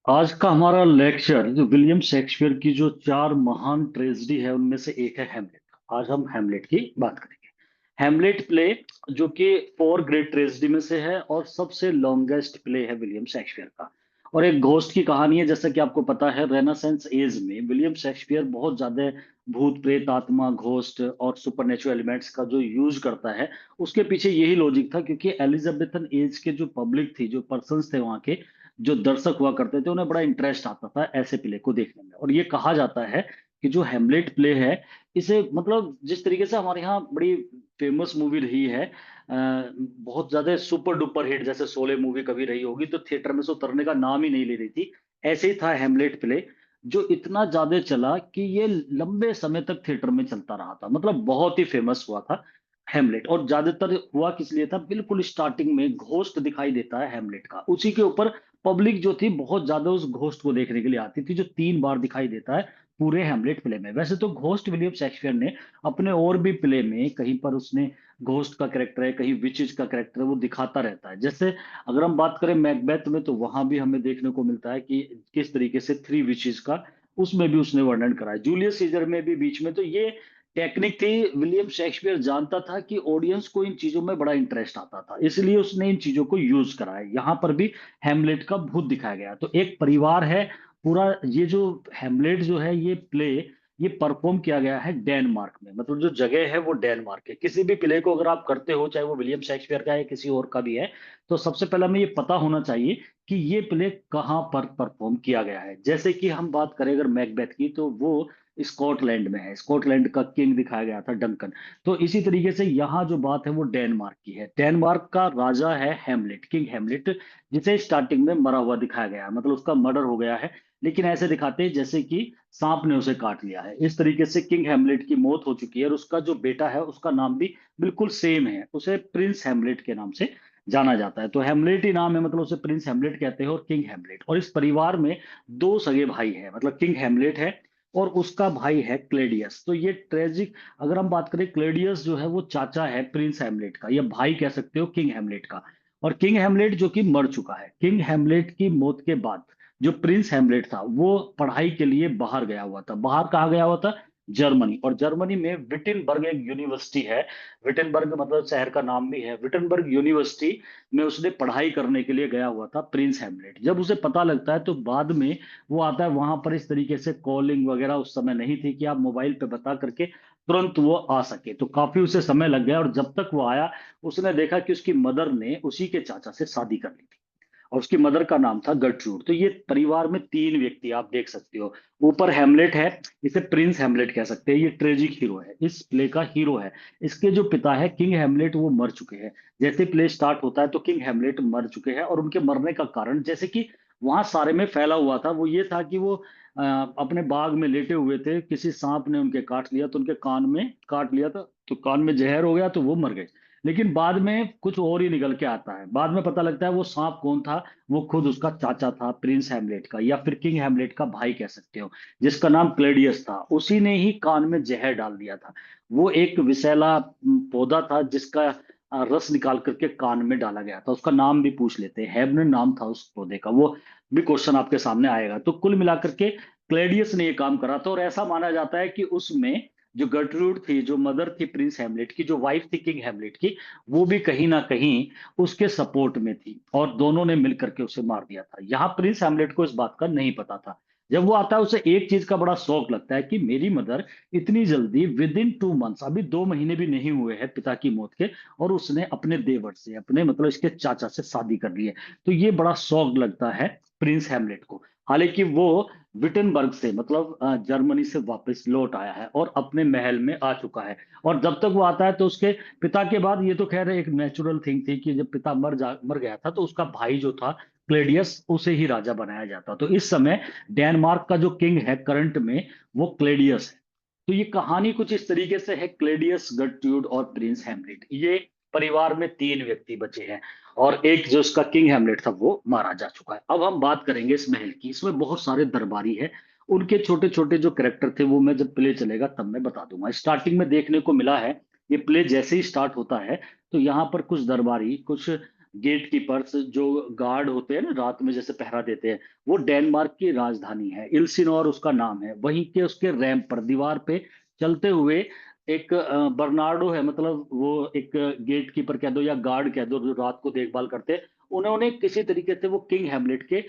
आज का हमारा लेक्चर जो विलियम शेक्सपियर की जो चार महान ट्रेजेडी है उनमें से एक है हेमलेट। आज हम हेमलेट की बात करेंगे। हेमलेट प्ले जो कि फोर ग्रेट ट्रेजेडी में से है और सबसे लॉन्गेस्ट प्ले है विलियम शेक्सपियर का। और एक घोस्ट की कहानी है, जैसा कि आपको पता है रेनासेंस एज में विलियम शेक्सपियर बहुत ज्यादा भूत प्रेत आत्मा घोस्ट और सुपरनेचुरल एलिमेंट्स का जो यूज करता है। उसके पीछे यही लॉजिक था, क्योंकि एलिजाबेथन एज के जो पब्लिक थी, जो पर्सन्स थे वहाँ के, जो दर्शक हुआ करते थे, उन्हें बड़ा इंटरेस्ट आता था ऐसे प्ले को देखने में। और ये कहा जाता है कि जो हेमलेट प्ले है, इसे मतलब जिस तरीके से हमारे यहाँ बड़ी फेमस मूवी रही है, बहुत ज्यादा सुपर डुपर हिट, जैसे शोले मूवी कभी रही होगी तो थिएटर में से उतरने का नाम ही नहीं ले रही थी, ऐसे ही था हेमलेट प्ले। जो इतना ज्यादा चला कि ये लंबे समय तक थिएटर में चलता रहा था, मतलब बहुत ही फेमस हुआ था हेमलेट। और ज्यादातर हुआ किस लिए था, बिल्कुल स्टार्टिंग में घोस्ट दिखाई देता है हेमलेट का, उसी के ऊपर पब्लिक जो थी बहुत ज्यादा उस घोस्ट को देखने के लिए आती थी, जो तीन बार दिखाई देता है पूरे हेमलेट प्ले में। वैसे तो घोस्ट विलियम शेक्सपियर ने अपने और भी प्ले में कहीं पर उसने घोस्ट का कैरेक्टर है, कहीं विचेस का कैरेक्टर है, वो दिखाता रहता है। जैसे अगर हम बात करें मैकबेथ में, तो वहां भी हमें देखने को मिलता है कि किस तरीके से थ्री विचेस का उसमें भी उसने वर्णन करा है। जूलियस सीजर में भी बीच में, तो ये टेक्निक थी। विलियम शेक्सपियर जानता था कि ऑडियंस को इन चीजों में बड़ा इंटरेस्ट आता था, इसलिए उसने इन चीजों को यूज करा है। यहाँ पर भी हेमलेट का भूत दिखाया गया है। तो एक परिवार है पूरा। ये जो हेमलेट जो है ये प्ले, ये परफॉर्म किया गया है डेनमार्क में, मतलब जो जगह है वो डेनमार्क है। किसी भी प्ले को अगर आप करते हो, चाहे वो विलियम शेक्सपियर का है किसी और का भी है, तो सबसे पहले हमें ये पता होना चाहिए कि ये प्ले कहाँ पर परफॉर्म किया गया है। जैसे कि हम बात करें अगर मैकबेथ की, तो वो स्कॉटलैंड में है। स्कॉटलैंड का किंग दिखाया गया था डंकन। तो इसी तरीके से यहाँ जो बात है वो डेनमार्क की है। डेनमार्क का राजा है हेमलेट, किंग हेमलेट, जिसे स्टार्टिंग में मरा हुआ दिखाया गया है, मतलब उसका मर्डर हो गया है, लेकिन ऐसे दिखाते हैं जैसे कि सांप ने उसे काट लिया है। इस तरीके से किंग हेमलेट की मौत हो चुकी है, और उसका जो बेटा है उसका नाम भी बिल्कुल सेम है, उसे प्रिंस हेमलेट के नाम से जाना जाता है। तो हेमलेट ही नाम है, मतलब उसे प्रिंस हेमलेट कहते हैं और किंग हेमलेट। और इस परिवार में दो सगे भाई हैं, मतलब किंग हेमलेट है और उसका भाई है क्लेडियस। तो ये ट्रेजिक, अगर हम बात करें, क्लेडियस जो है वो चाचा है प्रिंस हेमलेट का, या भाई कह सकते हो किंग हेमलेट का। और किंग हेमलेट जो कि मर चुका है, किंग हेमलेट की मौत के बाद जो प्रिंस हेमलेट था वो पढ़ाई के लिए बाहर गया हुआ था। बाहर कहाँ गया हुआ था? जर्मनी। और जर्मनी में विटिनबर्ग एक यूनिवर्सिटी है, विटिनबर्ग मतलब शहर का नाम भी है, विटिनबर्ग यूनिवर्सिटी में उसने पढ़ाई करने के लिए गया हुआ था प्रिंस हेमलेट। जब उसे पता लगता है तो बाद में वो आता है वहां पर। इस तरीके से कॉलिंग वगैरह उस समय नहीं थी कि आप मोबाइल पे बता करके तुरंत वो आ सके, तो काफी उसे समय लग गया। और जब तक वो आया, उसने देखा कि उसकी मदर ने उसी के चाचा से शादी कर ली थी, और उसकी मदर का नाम था गर्ट्रूड। तो ये परिवार में तीन व्यक्ति आप देख सकते हो। ऊपर हेमलेट है, इसे प्रिंस हेमलेट कह सकते हैं, ये ट्रेजिक हीरो है, इस प्ले का हीरो है। इसके जो पिता है किंग हेमलेट, वो मर चुके हैं। जैसे प्ले स्टार्ट होता है तो किंग हेमलेट मर चुके हैं, और उनके मरने का कारण, जैसे कि वहां सारे में फैला हुआ था, वो ये था कि वो अपने बाग में लेटे हुए थे, किसी सांप ने उनके काट लिया, तो उनके कान में काट लिया था, तो कान में जहर हो गया तो वो मर गए। लेकिन बाद में कुछ और ही निकल के आता है, बाद में पता लगता है वो सांप कौन था, वो खुद उसका चाचा था प्रिंस हेमलेट का, या फिर किंग हेमलेट का भाई कह सकते हो, जिसका नाम क्लेडियस था। उसी ने ही कान में जहर डाल दिया था। वो एक विषैला पौधा था जिसका रस निकाल करके कान में डाला गया था। उसका नाम भी पूछ लेते हैं, हेबने नाम था उस पौधे का, वो भी क्वेश्चन आपके सामने आएगा। तो कुल मिलाकर के क्लेडियस ने ये काम करा था। और ऐसा माना जाता है कि उसमें जो गर्ट्रूड थी, जो मदर थी प्रिंस हेमलेट की, जो वाइफ थी किंग हेमलेट की, वो भी कहीं ना कहीं उसके सपोर्ट में थी, और दोनों ने मिलकर के उसे मार दिया था। यहाँ प्रिंस हेमलेट को इस बात का नहीं पता था। जब वो आता है उसे एक चीज का बड़ा शौक लगता है कि मेरी मदर इतनी जल्दी, विद इन 2 मंथ्स, अभी 2 महीने भी नहीं हुए हैं पिता की मौत के, और उसने अपने देवर से, अपने मतलब इसके चाचा से शादी कर ली है। तो ये बड़ा शौक लगता है प्रिंस हेमलेट को। हालांकि वो विटनबर्ग से, मतलब जर्मनी से वापस लौट आया है और अपने महल में आ चुका है। और जब तक वो आता है तो उसके पिता के बाद, ये तो खैर एक नेचुरल थिंग थी कि जब पिता मर गया था तो उसका भाई जो था क्लेडियस, उसे ही राजा बनाया जाता। तो इस समय डेनमार्क का जो किंग है करंट में, वो क्लेडियस है। तो ये कहानी कुछ इस तरीके से है, क्लेडियस, गर्ट्रूड और प्रिंस हेमलेट, ये परिवार में तीन व्यक्ति बचे हैं। और एक जो इसका किंग हेमलेट था वो मारा जा चुका है। अब हम बात करेंगे इस महल की। इसमें बहुत सारे दरबारी है, उनके छोटे छोटे जो करेक्टर थे वो मैं जब प्ले चलेगा तब मैं बता दूंगा। स्टार्टिंग में देखने को मिला है, ये प्ले जैसे ही स्टार्ट होता है तो यहाँ पर कुछ दरबारी, कुछ गेट कीपर्स जो गार्ड होते हैं ना रात में जैसे पहरा देते हैं, वो डेनमार्क की राजधानी है, इल्सिनोर उसका नाम है। वहीं के उसके रैंप पर दीवार पे चलते हुए एक बर्नार्डो है, मतलब वो एक गेट कीपर कह दो या गार्ड कह दो जो रात को देखभाल करते हैं। उन्होंने किसी तरीके से वो किंग हेमलेट के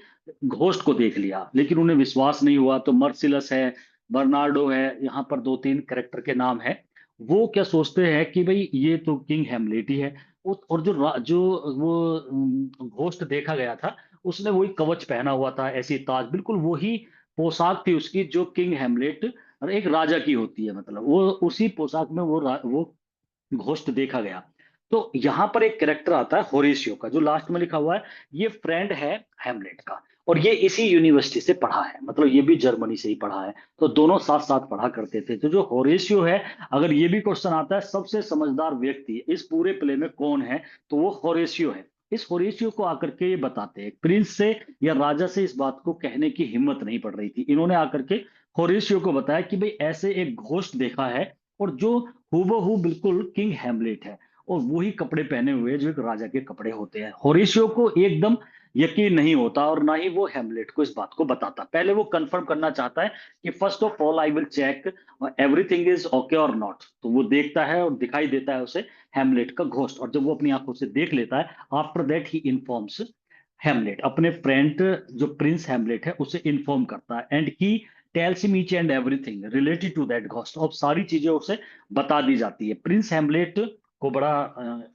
घोस्ट को देख लिया, लेकिन उन्हें विश्वास नहीं हुआ। तो मर्सिलस है, बर्नार्डो है, यहाँ पर दो तीन कैरेक्टर के नाम है। वो क्या सोचते हैं कि भाई ये तो किंग हेमलेट ही है। और जो वो घोस्ट देखा गया था, उसने वही कवच पहना हुआ था, ऐसी ताज, बिल्कुल वही पोशाक थी उसकी जो किंग हेमलेट और एक राजा की होती है, मतलब वो उसी पोशाक में वो घोस्ट देखा गया। तो यहाँ पर एक कैरेक्टर आता है होरेशियो का, जो लास्ट में लिखा हुआ है। ये फ्रेंड है हेमलेट का, और ये इसी यूनिवर्सिटी से पढ़ा है, मतलब ये भी जर्मनी से ही पढ़ा है। तो दोनों साथ साथ पढ़ा करते थे। तो जो होरेशियो है, अगर ये भी क्वेश्चन आता है सबसे समझदार व्यक्ति इस पूरे प्ले में कौन है, तो वो होरेशियो है। इस होरेशियो को आकर के ये बताते हैं, प्रिंस से या राजा से इस बात को कहने की हिम्मत नहीं पड़ रही थी, इन्होंने आकर के होरेशियो को बताया कि भाई ऐसे एक घोस्ट देखा है, और जो हूबहू बिल्कुल किंग हैमलेट है, और वही कपड़े पहने हुए जो एक राजा के कपड़े होते हैं। होरेशियो को एकदम यकीन नहीं होता, और ना ही वो हैमलेट को इस बात को बताता। पहले वो कंफर्म करना चाहता है कि first of all I will check everything is okay और नॉट। तो वो देखता है और दिखाई देता है उसे हैमलेट का घोस्ट, और जब वो अपनी आंखों से देख लेता है, after that he informs Hamlet, अपने फ्रेंड जो प्रिंस हैमलेट है उसे इन्फॉर्म करता है, and he tells him each and everything related to that ghost. और सारी चीजें उसे बता दी जाती है। प्रिंस हैमलेट को बड़ा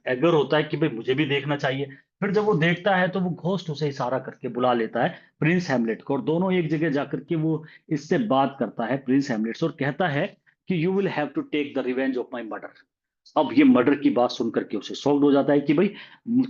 एगर होता है कि भाई मुझे भी देखना चाहिए। फिर जब वो देखता है तो वो घोस्ट उसे इशारा करके बुला लेता है प्रिंस हैमलेट को, और दोनों एक जगह जाकर के वो इससे बात करता है प्रिंस हैमलेट से, और कहता है कि you will have to take the revenge of my murder. अब ये मर्डर की बात सुनकर के उसे शॉक्ड हो जाता है कि भाई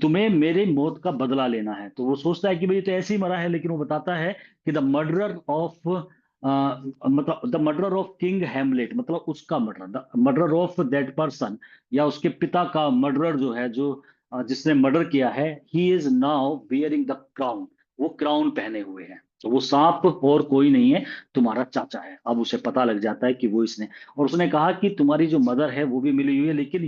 तुम्हें मेरे मौत का बदला लेना है। तो वो सोचता है कि भाई ये तो ऐसे ही मरा है, लेकिन वो बताता है कि द मर्डरर ऑफ मतलब the murder of king Hamlet, मतलब उसका murder, the murder of that person, या उसके पिता का मर्डरर जो है, जो जिसने मर्डर किया है, he is now wearing the crown. वो क्राउन पहने हुए हैं। तो वो सांप और कोई नहीं है, तुम्हारा चाचा है। अब उसे पता लग जाता है कि वो इसने, और उसने कहा कि तुम्हारी जो मदर है वो भी मिली हुई है, लेकिन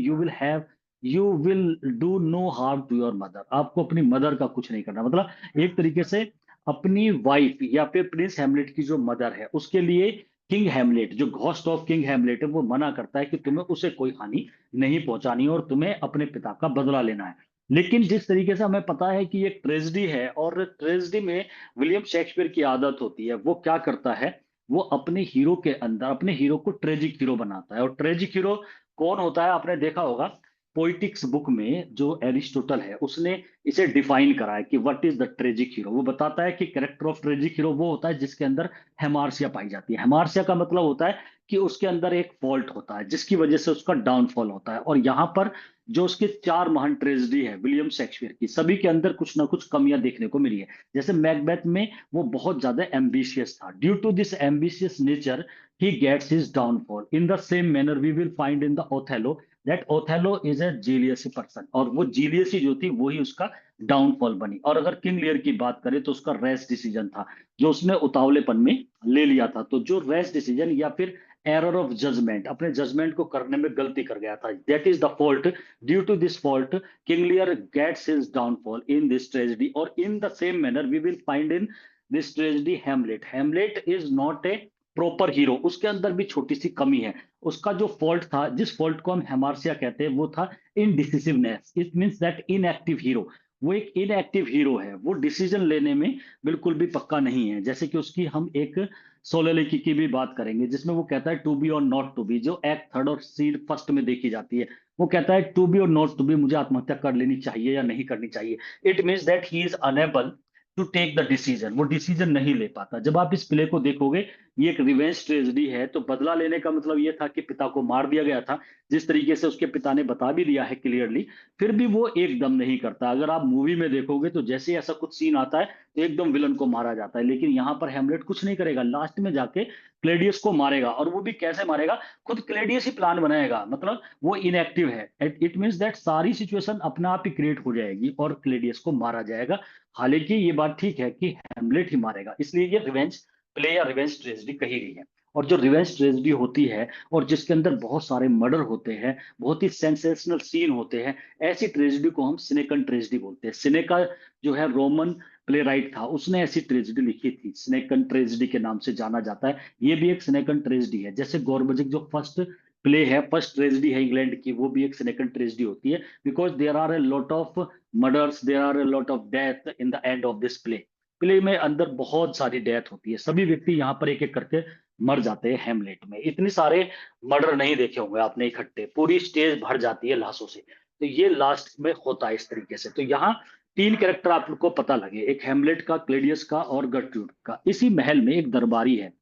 you will do no harm to your mother. आपको अपनी मदर का कुछ नहीं करना, मतलब एक तरीके से अपनी वाइफ या फिर प्रिंस हैमलेट की जो मदर है उसके लिए किंग हैमलेट, जो घोस्ट ऑफ किंग हैमलेट है, वो मना करता है कि तुम्हें उसे कोई हानि नहीं पहुंचानी और तुम्हें अपने पिता का बदला लेना है। लेकिन जिस तरीके से हमें पता है कि ये ट्रेजेडी है, और ट्रेजेडी में विलियम शेक्सपियर की आदत होती है, वो क्या करता है, वो अपने हीरो के अंदर अपने हीरो को ट्रेजिक हीरो बनाता है। और ट्रेजिक हीरो कौन होता है, आपने देखा होगा पोइटिक्स बुक में जो एरिस्टोटल है उसने इसे डिफाइन करा है कि what is the tragic hero. वो बताता है कि कैरेक्टर ऑफ ट्रेजिक हीरो वो होता है जिसके अंदर हेमार्सिया पाई जाती है। हेमार्सिया का मतलब होता है कि उसके अंदर एक फॉल्ट होता है जिसकी वजह से उसका डाउनफॉल होता है। और यहाँ पर जो उसके चार महान ट्रेजेडी है विलियम शेक्सपियर की, सभी के अंदर कुछ ना कुछ कमियां देखने को मिली है। जैसे मैकबेथ में वो बहुत ज्यादा एम्बिशियस था, due to this ambitious nature he gets his downfall. In the same manner we will find in the Othello that Othello is a jealous person, और वो जीलियसी जो थी वही उसका डाउनफॉल बनी। और अगर किंग लियर की बात करें तो उसका रैश डिसीजन था जो उसने उतावलेपन में ले लिया था। तो जो रैश डिसीजन या फिर एरर ऑफ जजमेंट, अपने जजमेंट को करने में गलती कर गया था, that is the fault. Due to this fault King Lear gets his downfall in this tragedy. और in the same manner we will find in this tragedy Hamlet. Hamlet is not a proper hero, उसके अंदर भी छोटी सी कमी है। उसका जो fault था, जिस फॉल्ट को हम हेमार्सिया कहते हैं, वो था indecisiveness. It means that inactive hero. वो एक इनएक्टिव हीरो है, वो डिसीजन लेने में बिल्कुल भी पक्का नहीं है। जैसे कि उसकी हम एक सोलेलिकी की भी बात करेंगे जिसमें वो कहता है टू बी और नॉट टू बी, जो एक्ट थर्ड और सीड फर्स्ट में देखी जाती है। वो कहता है टू बी और नॉट टू बी, मुझे आत्महत्या कर लेनी चाहिए या नहीं करनी चाहिए। It means that he is unable to take the decision. वो डिसीजन नहीं ले पाता। जब आप इस प्ले को देखोगे, ये एक रिवेंज ट्रेजेडी है। तो बदला लेने का मतलब ये था कि पिता को मार दिया गया था, जिस तरीके से उसके पिता ने बता भी दिया है क्लियरली, फिर भी वो एकदम नहीं करता। अगर आप मूवी में देखोगे तो जैसे ही ऐसा कुछ सीन आता है तो एकदम विलन को मारा जाता है, लेकिन यहाँ पर हेमलेट कुछ नहीं करेगा, लास्ट में जाके क्लेडियस को मारेगा। और वो भी कैसे मारेगा, खुद क्लेडियस ही प्लान बनाएगा, मतलब वो इनएक्टिव है। इट मीन्स दैट सारी सिचुएशन अपने आप ही क्रिएट हो जाएगी और क्लेडियस को मारा जाएगा। हालांकि ये बात ठीक है कि हेमलेट ही मारेगा, इसलिए ये रिवेंज प्ले या रिवेंज ट्रेजेडी कही गई है। और जो रिवेंज ट्रेजेडी होती है और जिसके अंदर बहुत सारे मर्डर होते हैं, बहुत ही सेंसेशनल सीन होते हैं, ऐसी ट्रेजेडी को हम सिनेकन ट्रेजेडी बोलते हैं। सिनेका जो है रोमन प्ले राइट था, उसने ऐसी ट्रेजेडी लिखी थी, स्नेकन ट्रेजेडी के नाम से जाना जाता है। ये भी एक स्नेकन ट्रेजेडी है। जैसे गोरबजिक जो फर्स्ट प्ले है, फर्स्ट ट्रेजेडी है इंग्लैंड की, वो भी एक स्नेकन ट्रेजेडी होती है, because there are a lot of murders, there are a lot of death in the end of this play. Play में अंदर बहुत सारी डेथ होती है, सभी व्यक्ति यहाँ पर एक एक करके मर जाते हैं। हेमलेट में इतने सारे मर्डर नहीं देखे होंगे आपने इकट्ठे, पूरी स्टेज भर जाती है लाशों से। तो ये लास्ट में होता है इस तरीके से। तो यहाँ तीन कैरेक्टर आपको पता लगे, एक हेमलेट का, क्लेडियस का और गर्ट्रूड का। इसी महल में एक दरबारी है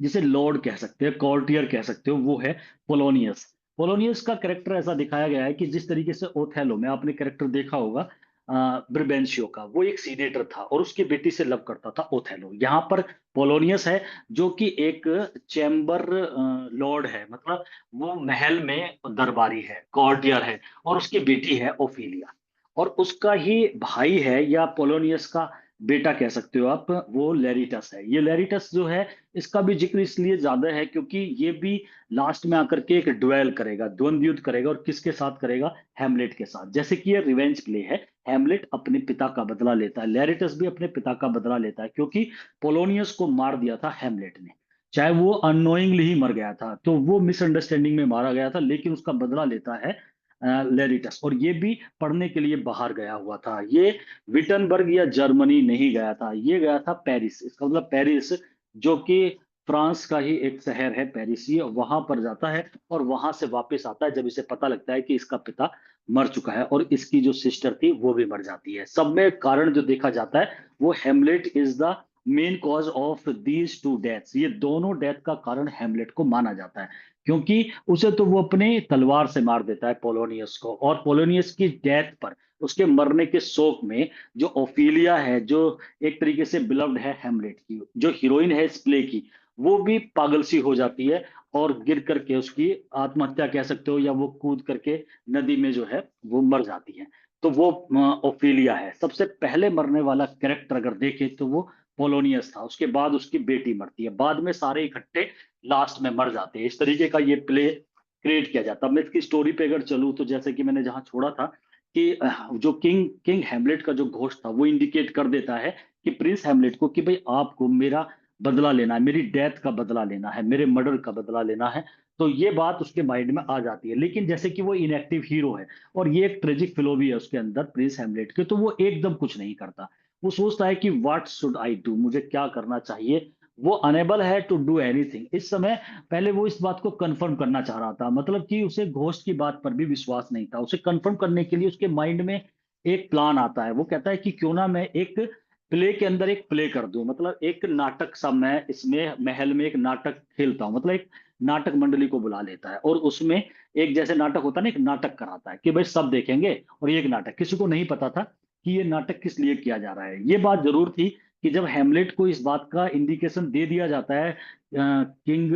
जिसे लॉर्ड कह सकते हैं, कॉर्टियर कह सकते हो, वो है पोलोनियस। पोलोनियस का कैरेक्टर ऐसा दिखाया गया है कि जिस तरीके से ओथेलो में आपने कैरेक्टर देखा होगा ब्रिबेंशियो का, वो एक सीनेटर था और उसकी बेटी से लव करता था ओथेलो। यहाँ पर पोलोनियस है जो कि एक चैम्बर लॉर्ड है, मतलब वो महल में दरबारी है, कॉर्टियर है, और उसकी बेटी है ओफिलिया। और उसका ही भाई है, या पोलोनियस का बेटा कह सकते हो आप, वो लेरिटस है। ये लेरिटस जो है, इसका भी जिक्र इसलिए ज्यादा है क्योंकि ये भी लास्ट में आकर के एक ड्वेल करेगा, द्वंद्व युद्ध करेगा, और किसके साथ करेगा? हेमलेट के साथ। जैसे कि ये रिवेंज प्ले है, हेमलेट अपने पिता का बदला लेता है, लेरिटस भी अपने पिता का बदला लेता है, क्योंकि पोलोनियस को मार दिया था हेमलेट ने। चाहे वो अननोइंगली ही मर गया था, तो वो मिसअंडरस्टैंडिंग में मारा गया था, लेकिन उसका बदला लेता है लेरिटस। और ये भी पढ़ने के लिए बाहर गया हुआ था। ये विटनबर्ग या जर्मनी नहीं गया था, ये गया था पेरिस। इसका मतलब पेरिस, जो कि फ्रांस का ही एक शहर है पेरिस, ये वहां पर जाता है और वहां से वापस आता है जब इसे पता लगता है कि इसका पिता मर चुका है और इसकी जो सिस्टर थी वो भी मर जाती है। सब में कारण जो देखा जाता है वो Hamlet is the main cause of these two deaths. ये दोनों डेथ का कारण हेमलेट को माना जाता है, क्योंकि उसे तो वो अपने तलवार से मार देता है पोलोनियस को, और पोलोनियस की डेथ पर, उसके मरने के शोक में, जो ओफिलिया है, जो एक तरीके से बिलव्ड है हेमलेट की, जो हीरोइन है इस प्ले की, वो भी पागल सी हो जाती है और गिर करके उसकी आत्महत्या कह सकते हो, या वो कूद करके नदी में जो है वो मर जाती है। तो वो ओफिलिया है। सबसे पहले मरने वाला कैरेक्टर अगर देखे तो वो पोलोनियस था, उसके बाद उसकी बेटी मरती है, बाद में सारे इकट्ठे लास्ट में मर जाते हैं। इस तरीके का ये प्ले क्रिएट किया जाता है। मैं इसकी स्टोरी पे अगर चलूँ तो जैसे कि मैंने जहां छोड़ा था कि जो किंग किंग हेमलेट का जो घोस्ट था वो इंडिकेट कर देता है कि प्रिंस हेमलेट को कि भाई आपको मेरा बदला लेना है, मेरी डेथ का बदला लेना है, मेरे मर्डर का बदला लेना है। तो ये बात उसके माइंड में आ जाती है, लेकिन जैसे कि वो इनएक्टिव हीरो है और ये एक ट्रेजिक फ्लो भी है उसके अंदर प्रिंस हेमलेट के, तो वो एकदम कुछ नहीं करता। वो सोचता है कि व्हाट शुड आई डू, मुझे क्या करना चाहिए। वो अनेबल है टू डू एनीथिंग इस समय। पहले वो इस बात को कंफर्म करना चाह रहा था, मतलब कि उसे घोस्ट की बात पर भी विश्वास नहीं था। उसे कंफर्म करने के लिए उसके माइंड में एक प्लान आता है। वो कहता है कि क्यों ना मैं एक प्ले के अंदर एक प्ले कर दूं, मतलब एक नाटक सा मैं इसमें महल में एक नाटक खेलता हूं, मतलब एक नाटक मंडली को बुला लेता है और उसमें एक, जैसे नाटक होता है ना, एक नाटक कराता है कि भाई सब देखेंगे। और ये एक नाटक, किसी को नहीं पता था कि ये नाटक किस लिए किया जा रहा है। ये बात जरूर थी कि जब हेमलेट को इस बात का इंडिकेशन दे दिया जाता है किंग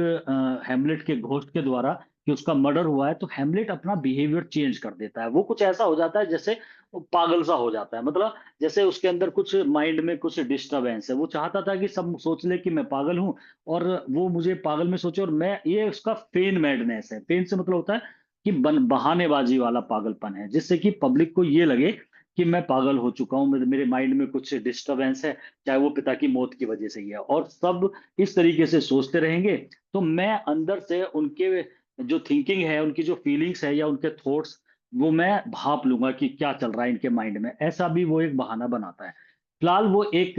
हेमलेट के घोस्ट के द्वारा कि उसका मर्डर हुआ है, तो हेमलेट अपना बिहेवियर चेंज कर देता है। वो कुछ ऐसा हो जाता है जैसे वो पागल सा हो जाता है, मतलब जैसे उसके अंदर कुछ माइंड में कुछ डिस्टरबेंस है। वो चाहता था कि सब सोच ले कि मैं पागल हूं और वो मुझे पागल में सोचे, और मैं, ये उसका फेन मैडनेस है। फेन से मतलब होता है कि बहानेबाजी वाला पागलपन है, जिससे कि पब्लिक को ये लगे कि मैं पागल हो चुका हूँ, मेरे माइंड में कुछ डिस्टरबेंस है, चाहे वो पिता की मौत की वजह से ही है, और सब इस तरीके से सोचते रहेंगे। तो मैं अंदर से उनके जो थिंकिंग है, उनकी जो फीलिंग्स है या उनके थॉट्स, वो मैं भाप लूंगा कि क्या चल रहा है इनके माइंड में। ऐसा भी वो एक बहाना बनाता है। फिलहाल वो एक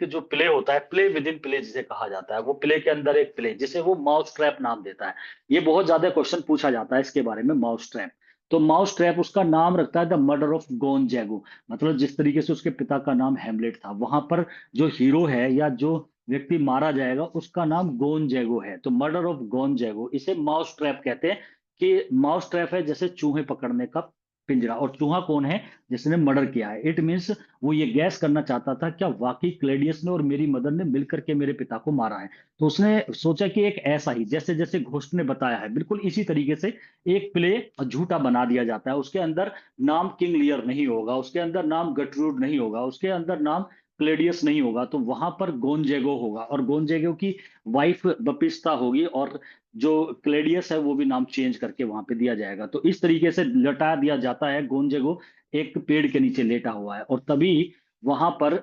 जो प्ले होता है, प्ले विद इन प्ले जिसे कहा जाता है, वो प्ले के अंदर एक प्ले जिसे वो माउस ट्रैप नाम देता है। ये बहुत ज्यादा क्वेश्चन पूछा जाता है इसके बारे में, माउस ट्रैप। तो माउस ट्रैप उसका नाम रखता है द मर्डर ऑफ गोन जैगो, मतलब जिस तरीके से उसके पिता का नाम हेमलेट था, वहां पर जो हीरो है या जो व्यक्ति मारा जाएगा उसका नाम गोन जैगो है। तो मर्डर ऑफ गोन जैगो, इसे माउस ट्रैप कहते हैं। कि माउस ट्रैप है जैसे चूहे पकड़ने का पिंजरा, और चूहा कौन है? जिसने मर्डर किया है। इट मीन्स वो ये गैस करना चाहता था क्या वाकई क्लेडियस ने और मेरी मदर ने मिलकर के मेरे पिता को मारा है। तो उसने सोचा कि एक ऐसा ही, जैसे जैसे घोस्ट ने बताया है बिल्कुल इसी तरीके से एक प्ले झूठा बना दिया जाता है। उसके अंदर नाम किंग लियर नहीं होगा, उसके अंदर नाम गटरूड नहीं होगा, उसके अंदर नाम क्लेडियस नहीं होगा तो वहां पर गोनजेगो होगा, और गोनजेगो की वाइफ बपिस्ता होगी, और जो क्लेडियस है वो भी नाम चेंज करके वहां पे दिया जाएगा। तो इस तरीके से लटा दिया जाता है। गोनजेगो एक पेड़ के नीचे लेटा हुआ है, और तभी वहां पर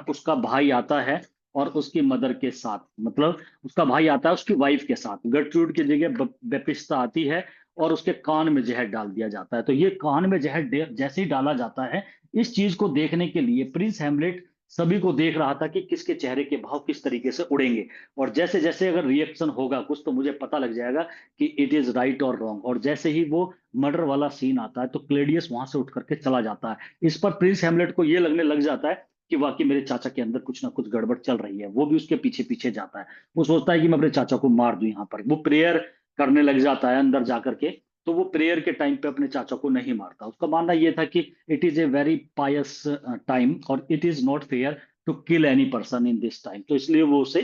उसका भाई आता है, और उसकी मदर के साथ, मतलब उसका भाई आता है उसकी वाइफ के साथ। गर्ट्रूड की जगह बेपिस्ता आती है, और उसके कान में जहर डाल दिया जाता है। तो ये कान में जहर जैसे ही डाला जाता है, इस चीज को देखने के लिए प्रिंस हेमलेट सभी को देख रहा था कि किसके चेहरे के भाव किस तरीके से उड़ेंगे, और जैसे जैसे अगर रिएक्शन होगा कुछ तो मुझे पता लग जाएगा कि इट इज राइट और रॉन्ग। और जैसे ही वो मर्डर वाला सीन आता है तो क्लेडियस वहां से उठ करके चला जाता है। इस पर प्रिंस हेमलेट को ये लगने लग जाता है कि वाकई मेरे चाचा के अंदर कुछ ना कुछ गड़बड़ चल रही है। वो भी उसके पीछे पीछे जाता है। वो सोचता है कि मैं अपने चाचा को मार दूं। यहाँ पर वो प्रेयर करने लग जाता है अंदर जाकर के। तो वो प्रेयर के टाइम पे अपने चाचा को नहीं मारता। उसका मानना यह था कि it is a very pious time, और it is not fair to kill any person in this time. तो इसलिए वो उसे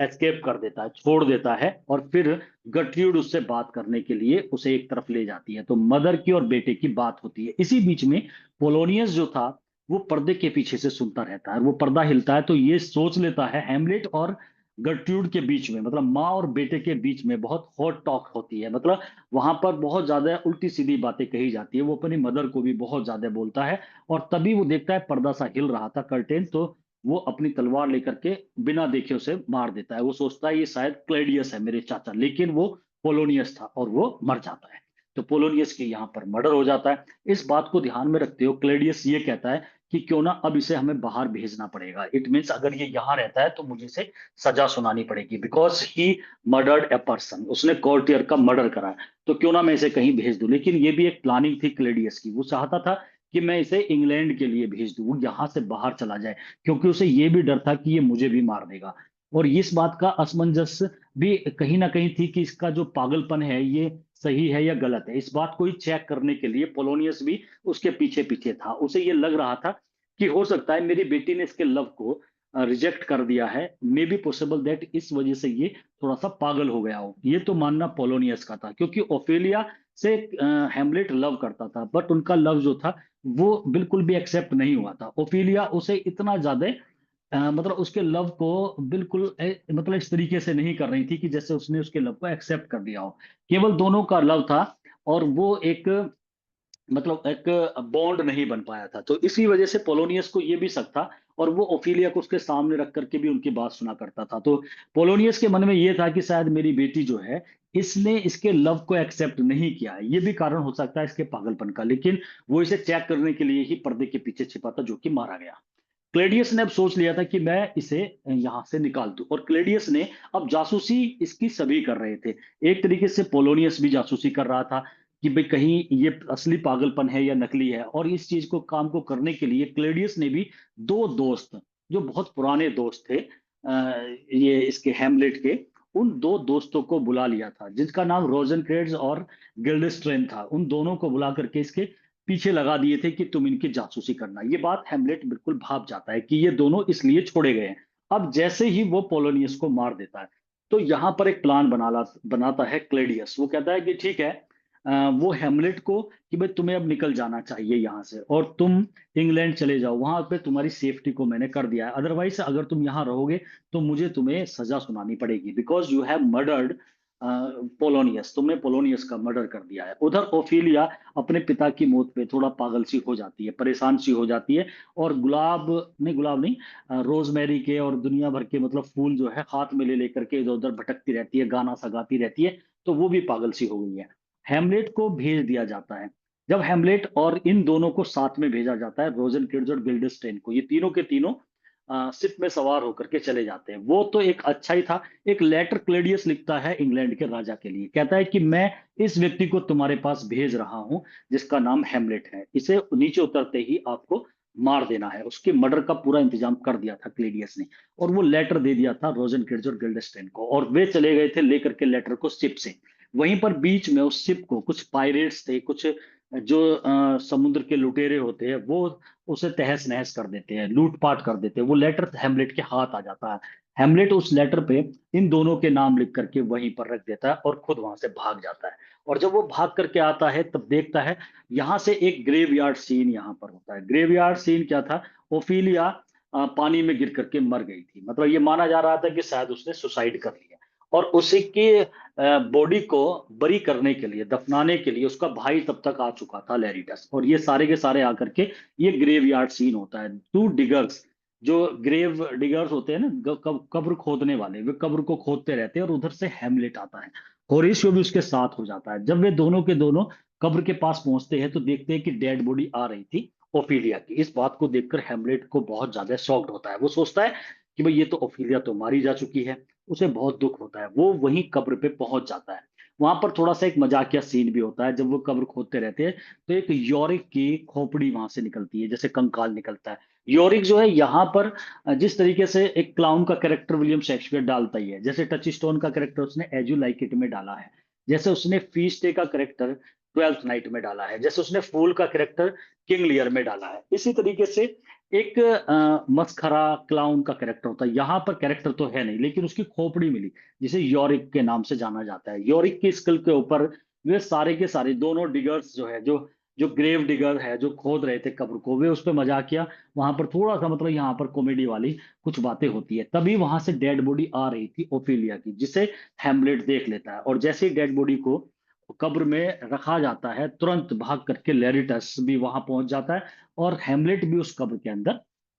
एस्केप कर देता है, छोड़ देता है, और फिर गट्रियूड उससे बात करने के लिए उसे एक तरफ ले जाती है। तो मदर की और बेटे की बात होती है। इसी बीच में पोलोनियस जो था वो पर्दे के पीछे से सुनता रहता है। वो पर्दा हिलता है तो ये सोच लेता है हेमलेट और गर्ट्रूड के बीच में, मतलब माँ और बेटे के बीच में बहुत हॉट टॉक होती है। मतलब वहां पर बहुत ज्यादा उल्टी सीधी बातें कही जाती है। वो अपनी मदर को भी बहुत ज्यादा बोलता है, और तभी वो देखता है पर्दा सा हिल रहा था, कर्टेन, तो वो अपनी तलवार लेकर के बिना देखे उसे मार देता है। वो सोचता है ये शायद क्लेडियस है मेरे चाचा, लेकिन वो पोलोनियस था, और वो मर जाता है। तो पोलोनियस की यहाँ पर मर्डर हो जाता है। इस बात को ध्यान में रखते हो क्लेडियस ये कहता है कि क्यों ना अब इसे हमें बाहर भेजना पड़ेगा। इट मीन्स अगर ये यहाँ रहता है तो मुझे इसे सजा सुनानी पड़ेगी, because he murdered a person, उसने कॉर्टियर का मर्डर करा है। तो क्यों ना मैं इसे कहीं भेज दूं। लेकिन ये भी एक प्लानिंग थी क्लेडियस की। वो चाहता था कि मैं इसे इंग्लैंड के लिए भेज दूं, वो यहाँ से बाहर चला जाए, क्योंकि उसे ये भी डर था कि ये मुझे भी मार देगा। और इस बात का असमंजस भी कहीं ना कहीं थी कि इसका जो पागलपन है ये सही है या गलत है। इस बात को ही चेक करने के लिए पोलोनियस भी उसके पीछे पीछे था। उसे ये लग रहा था कि हो सकता है मेरी बेटी ने इसके लव को रिजेक्ट कर दिया है, मे बी पॉसिबल दैट इस वजह से ये थोड़ा सा पागल हो गया हो। ये तो मानना पोलोनियस का था, क्योंकि ओफेलिया से हेमलेट लव करता था, बट उनका लव जो था वो बिल्कुल भी एक्सेप्ट नहीं हुआ था। ओफेलिया उसे इतना ज्यादा मतलब उसके लव को बिल्कुल मतलब इस तरीके से नहीं कर रही थी कि जैसे उसने उसके लव को एक्सेप्ट कर दिया हो। केवल दोनों का लव था, और वो एक मतलब एक बॉन्ड नहीं बन पाया था। तो इसी वजह से पोलोनियस को ये भी शक था, और वो ओफिलिया को उसके सामने रख करके भी उनकी बात सुना करता था। तो पोलोनियस के मन में ये था कि शायद मेरी बेटी जो है इसने इसके लव को एक्सेप्ट नहीं किया है। ये भी कारण हो सकता है इसके पागलपन का। लेकिन वो इसे चेक करने के लिए ही पर्दे के पीछे छिपा था, जो कि मारा गया। क्लेडियस ने अब सोच लिया था कि मैं इसे यहां से निकाल दूं, और क्लेडियस ने अब जासूसी इसकी सभी कर रहे थे। एक तरीके से पोलोनियस भी जासूसी कर रहा था कि भाई कहीं ये असली पागलपन है या नकली है। और इस चीज को काम को करने के लिए क्लेडियस ने भी दो दोस्त, जो बहुत पुराने दोस्त थे ये इसके हेमलेट के, उन दो दोस्तों को बुला लिया था, जिनका नाम रोजनक्रेड्स और गिल्डेस्ट्रेन था। उन दोनों को बुला करके इसके पीछे लगा दिए थे कि तुम इनकी जासूसी करना। ये बात हेमलेट बिल्कुल भाप जाता है कि ये दोनों इसलिए छोड़े गए हैं। अब जैसे ही वो पोलोनियस को मार देता है, तो यहां पर एक प्लान बनाता है क्लेडियस। वो कहता है कि ठीक है, वो हेमलेट को कि भाई तुम्हें अब निकल जाना चाहिए यहाँ से, और तुम इंग्लैंड चले जाओ, वहां पे तुम्हारी सेफ्टी को मैंने कर दिया है। अदरवाइज अगर तुम यहाँ रहोगे तो मुझे तुम्हें सजा सुनानी पड़ेगी, because you have murdered Polonius, तुमने पोलोनियस का मर्डर कर दिया है। उधर ओफिलिया अपने पिता की मौत पे थोड़ा पागल सी हो जाती है, परेशान सी हो जाती है, और गुलाब नहीं, रोजमेरी के और दुनिया भर के मतलब फूल जो है हाथ में ले लेकर के इधर उधर भटकती रहती है, गाना सा गाती रहती है। तो वो भी पागल सी हो गई है। हेमलेट को भेज दिया जाता है। जब हेमलेट और इन दोनों को साथ में भेजा जाता है, रोजन किड्स और गिल्डेस्टेन को, ये तीनों के तीनों शिप में सवार होकर के चले जाते हैं। वो तो एक अच्छा ही था। एक लेटर क्लेडियस लिखता है इंग्लैंड के राजा के लिए, कहता है कि मैं इस व्यक्ति को तुम्हारे पास भेज रहा हूं जिसका नाम हेमलेट है, इसे नीचे उतरते ही आपको मार देना है। उसके मर्डर का पूरा इंतजाम कर दिया था क्लेडियस ने, और वो लेटर दे दिया था रोजन किड्स और गिल्डेस्टेन को, और वे चले गए थे लेकर के लेटर को शिप से। वहीं पर बीच में उस शिप को कुछ पायरेट्स थे, कुछ जो समुद्र के लुटेरे होते हैं, वो उसे तहस नहस कर देते हैं, लूटपाट कर देते हैं। वो लेटर हेमलेट के हाथ आ जाता है। हेमलेट उस लेटर पे इन दोनों के नाम लिख करके वहीं पर रख देता है, और खुद वहां से भाग जाता है। और जब वो भाग करके आता है तब देखता है यहाँ से एक ग्रेवयार्ड सीन यहाँ पर होता है। ग्रेवयार्ड सीन क्या था? ओफिलिया पानी में गिर करके मर गई थी। मतलब ये माना जा रहा था कि शायद उसने सुसाइड कर लिया, और उसी की बॉडी को बरी करने के लिए, दफनाने के लिए उसका भाई तब तक आ चुका था, लैरिटस। और ये सारे के सारे आकर के ये ग्रेव यार्ड सीन होता है। टू डिगर्स, जो ग्रेव डिगर्स होते हैं ना, कब्र खोदने वाले, वे कब्र को खोदते रहते हैं, और उधर से हैमलेट आता है। होरेशियो भी उसके साथ हो जाता है। जब वे दोनों के दोनों कब्र के पास पहुंचते हैं तो देखते हैं कि डेड बॉडी आ रही थी ओफिलिया की। इस बात को देखकर हैमलेट को बहुत ज्यादा शॉक्ड होता है। वो सोचता है कि भाई ये तो ओफिलिया तो मारी जा चुकी है। उसे बहुत दुख होता है। वो वहीं कब्र पे पहुंच जाता है। वहां पर थोड़ा सा एक मजाकिया सीन भी होता है। जब वो कब्र खोदते रहते हैं तो एक यॉरिक की खोपड़ी वहां से निकलती है, जैसे कंकाल निकलता है। यॉरिक जो है यहाँ पर जिस तरीके से एक क्लाउन का कैरेक्टर विलियम शेक्सपियर डालता ही है, जैसे टच स्टोन का कैरेक्टर उसने एज यू लाइक इट में डाला है, जैसे उसने फीस्ट डे का कैरेक्टर ट्वेल्थ नाइट में डाला है, जैसे उसने फूल का कैरेक्टर किंग लियर में डाला है, इसी तरीके से एक मस्खरा क्लाउन का कैरेक्टर होता है। यहाँ पर कैरेक्टर तो है नहीं, लेकिन उसकी खोपड़ी मिली, जिसे यॉरिक के नाम से जाना जाता है। यॉरिक की स्कल के ऊपर वे सारे के सारे दोनों डिगर्स जो है, जो जो ग्रेव डिगर है, जो खोद रहे थे कब्र को, वे उस पर मजाक किया। वहां पर थोड़ा सा मतलब यहाँ पर कॉमेडी वाली कुछ बातें होती है। तभी वहां से डेड बॉडी आ रही थी ओफिलिया की, जिसे हैमलेट देख लेता है। और जैसे ही डेड बॉडी को कब्र में रखा जाता है, तुरंत भाग करके लेरिटस भी वहां पहुंच जाता है, और हेमलेट भी उस कब्र के अंदर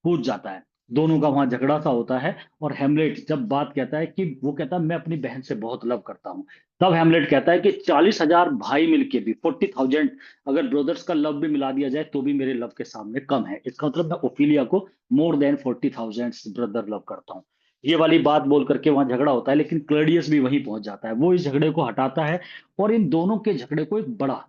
कूद जाता है। दोनों का वहां झगड़ा सा होता है। और हेमलेट जब बात कहता है कि वो कहता है मैं अपनी बहन से बहुत लव करता हूँ, तब हेमलेट कहता है कि 40,000 भाई मिलके भी, 40,000 अगर ब्रदर्स का लव भी मिला दिया जाए तो भी मेरे लव के सामने कम है। इसका मतलब मैं ओफिलिया को मोर देन 40,000 ब्रदर लव करता हूँ। ये वाली बात बोल करके वहां झगड़ा होता है, लेकिन क्लडियस भी वहीं पहुंच जाता है। वो इस झगड़े को हटाता है, और इन दोनों के झगड़े को एक बड़ा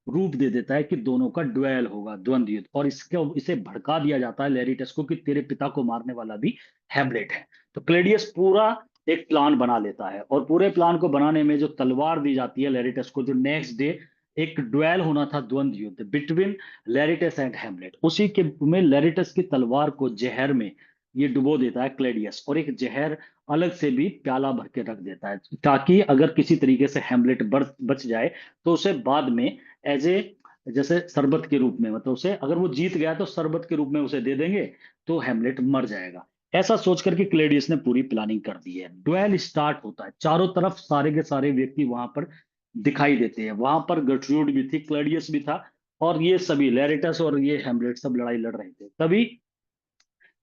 रूप दे देता है कि दोनों का ड्वेल होगा, द्वंद्व युद्ध। और इसे भड़का दिया जाता है लैरिटस को कि तेरे पिता को मारने वाला भी हैमलेट है। तो क्लेडियस पूरा एक प्लान बना लेता है, और पूरे प्लान को बनाने में जो तलवार दी जाती है लैरिटस को, जो नेक्स्ट डे एक ड्वेल होना था, द्वंद्व युद्ध बिटवीन लैरिटस एंड हैमलेट, उसी के में लैरिटस की तलवार को जहर में ये डुबो देता है क्लेडियस, और एक जहर अलग से भी प्याला भर के रख देता है, ताकि अगर किसी तरीके से हैमलेट बच जाए तो उसे बाद में एज ए, जैसे शरबत के रूप में, मतलब उसे अगर वो जीत गया तो शरबत के रूप में उसे दे देंगे, तो हैमलेट मर जाएगा। ऐसा सोच करके क्लेडियस ने पूरी प्लानिंग कर दी है। ड्वेल स्टार्ट होता है, चारों तरफ सारे के सारे व्यक्ति वहां पर दिखाई देते हैं। वहां पर गर्ट्रूड भी थी, क्लेडियस भी था, और ये सभी लैरिटस और ये हैमलेट सब लड़ाई लड़ रहे थे। तभी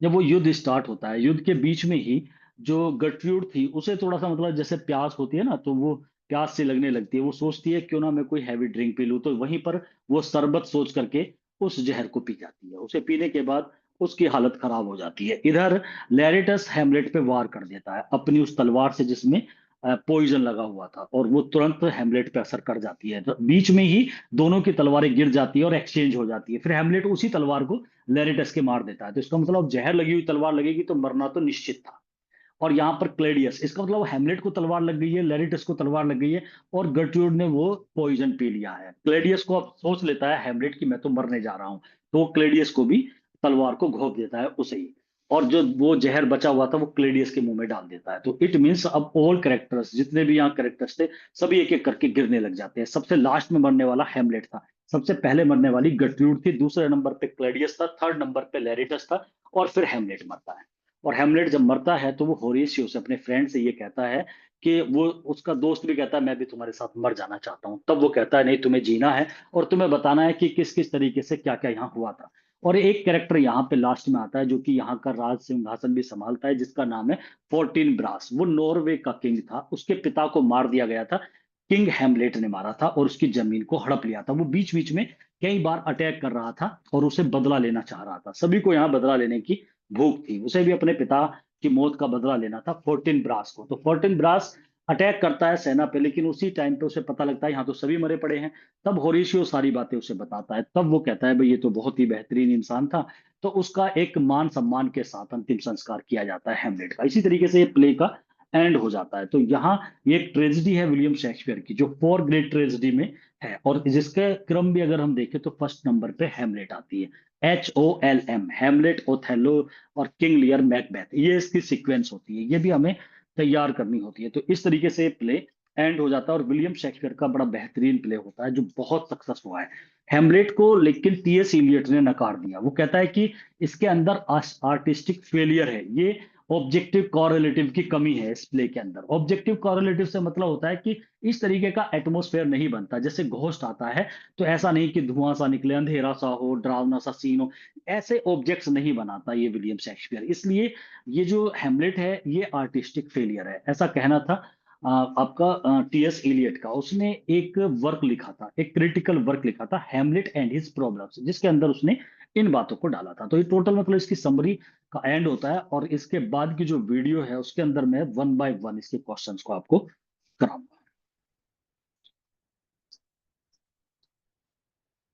जब वो युद्ध स्टार्ट होता है, युद्ध के बीच में ही जो गर्ट्रूड थी उसे थोड़ा सा मतलब जैसे प्यास होती है ना, तो वो प्यास से लगने लगती है। वो सोचती है क्यों ना मैं कोई हैवी ड्रिंक पी लूं, तो वहीं पर वो शरबत सोच करके उस जहर को पी जाती है। उसे पीने के बाद उसकी हालत खराब हो जाती है। इधर लैरिटस हैमलेट पे वार कर देता है अपनी उस तलवार से, जिसमें पॉइजन लगा हुआ था, और वो तुरंत हैमलेट पे असर कर जाती है। तो बीच में ही दोनों की तलवारें गिर जाती है और एक्सचेंज हो जाती है। फिर हैमलेट उसी तलवार को लैरिटस के मार देता है। तो इसका मतलब अब जहर लगी हुई तलवार लगेगी तो मरना तो निश्चित था। और यहाँ पर क्लेडियस, इसका मतलब हैमलेट को तलवार लग गई है, लैरिटस को तलवार लग गई है, और गर्ट्रूड ने वो पॉइजन पी लिया है। क्लेडियस को अब सोच लेता है हैमलेट कि मैं तो मरने जा रहा हूँ, तो वो क्लेडियस को भी तलवार को घोंप देता है उसे ही। और जो वो जहर बचा हुआ था वो क्लेडियस के मुंह में डाल देता है। तो इट मीन्स अब ऑल कैरेक्टर्स, जितने भी यहाँ कैरेक्टर्स थे, सभी एक एक करके गिरने लग जाते हैं। सबसे लास्ट में मरने वाला हैमलेट था, सबसे पहले मरने वाली गर्ट्रूड थी, दूसरे नंबर पे क्लेडियस था, थर्ड नंबर पे लैरिटस था, और फिर हैमलेट मरता है। और हेमलेट जब मरता है तो वो होरेशियो से, अपने फ्रेंड से, ये कहता है कि वो, उसका दोस्त भी कहता है मैं भी तुम्हारे साथ मर जाना चाहता हूँ। तब वो कहता है नहीं, तुम्हें जीना है और तुम्हें बताना है कि किस किस तरीके से क्या क्या यहाँ हुआ था। और एक कैरेक्टर यहाँ पे लास्ट में आता है जो कि यहाँ का राज सिंहासन भी संभालता है, जिसका नाम है फोर्टीन ब्रास। वो नॉर्वे का किंग था, उसके पिता को मार दिया गया था, किंग हेमलेट ने मारा था, और उसकी जमीन को हड़प लिया था। वो बीच बीच में कई बार अटैक कर रहा था और उसे बदला लेना चाह रहा था। सभी को यहाँ बदला लेने की भूख थी। उसे भी अपने पिता की मौत का बदला लेना था, फोर्टिन ब्रास को। तो फोर्टिन ब्रास अटैक करता है सेना पे, लेकिन उसी टाइम पे उसे पता लगता है यहाँ तो सभी मरे पड़े हैं। तब होरेशियो सारी बातें उसे बताता है। तब वो कहता है भाई ये तो बहुत ही बेहतरीन इंसान था। तो उसका एक मान सम्मान के साथ अंतिम संस्कार किया जाता है हेमलेट का। इसी तरीके से ये प्ले का एंड हो जाता है। तो यहाँ ये एक ट्रेजिडी है विलियम शेक्सपियर की, जो फोर ग्रेट ट्रेजिडी में है, और जिसके क्रम भी अगर हम देखें तो फर्स्ट नंबर पे हेमलेट आती है, HOLM, हेमलेट, ओथेलो और किंग लियर, मैकबेथ। ये इसकी सीक्वेंस होती है, ये भी हमें तैयार करनी होती है। तो इस तरीके से प्ले एंड हो जाता है, और विलियम शेक्सपियर का बड़ा बेहतरीन प्ले होता है जो बहुत सक्सेस हुआ है। हेमलेट को लेकिन टीएस इलियट ने नकार दिया। वो कहता है कि इसके अंदर आर्टिस्टिक फेलियर है, ये ऑब्जेक्टिव कॉरेलेटिव की कमी है इस प्ले के अंदर। ऑब्जेक्टिव कॉरेलेटिव से मतलब होता है कि इस तरीके का एटमॉस्फेयर नहीं बनता, जैसे घोस्ट आता है तो ऐसा नहीं कि धुआं सा निकले, अंधेरा सा हो, डरावना सा सीन हो, ऐसे ऑब्जेक्ट्स नहीं बनाता ये विलियम शेक्सपियर। इसलिए ये जो हेमलेट है ये आर्टिस्टिक फेलियर है, ऐसा कहना था आपका टीएस इलियट का। उसने एक वर्क लिखा था, एक क्रिटिकल वर्क लिखा था, हेमलेट एंड हिज प्रॉब्लम्स, जिसके अंदर उसने इन बातों को डाला था। तो ये टोटल मतलब इसकी समरी का एंड होता है, और इसके बाद की जो वीडियो है उसके अंदर मैं वन बाय वन इसके क्वेश्चंस को आपको कराऊंगा।